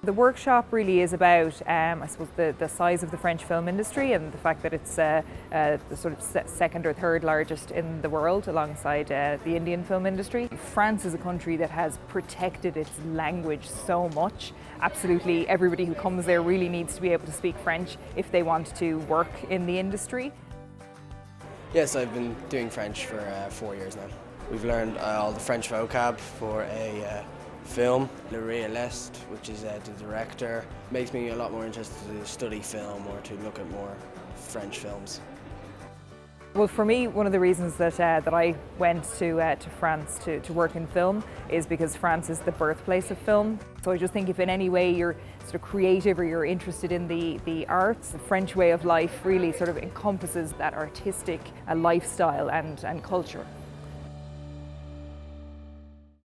The workshop really is about, I suppose, the size of the French film industry and the fact that it's the sort of second or third largest in the world alongside the Indian film industry. France is a country that has protected its language so much. Absolutely everybody who comes there really needs to be able to speak French if they want to work in the industry. Yes, I've been doing French for 4 years now. We've learned all the French vocab for a film. Le Realist, which is the director, makes me a lot more interested to study film or to look at more French films. Well, for me, one of the reasons that I went to France to work in film is because France is the birthplace of film. So I just think if in any way you're sort of creative or you're interested in the arts, the French way of life really sort of encompasses that artistic lifestyle and culture.